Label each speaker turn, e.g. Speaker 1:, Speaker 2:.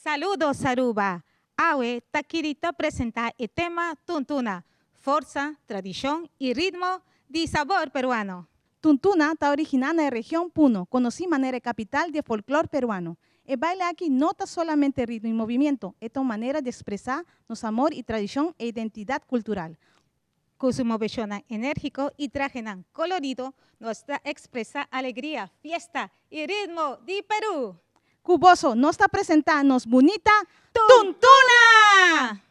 Speaker 1: Saludos, Aruba. Awe Taquirita presenta el tema Tuntuna, fuerza, tradición y ritmo de sabor peruano.
Speaker 2: Tuntuna está originada en la región Puno, conocida manera capital de folclore peruano. El baile aquí no está solamente ritmo y movimiento, es una manera de expresar nuestro amor y tradición e identidad cultural.
Speaker 1: Con su movimiento enérgico y traje colorido, nos expresa alegría, fiesta y ritmo de Perú.
Speaker 2: Cuboso nos está presentando bonita
Speaker 1: Tuntuna.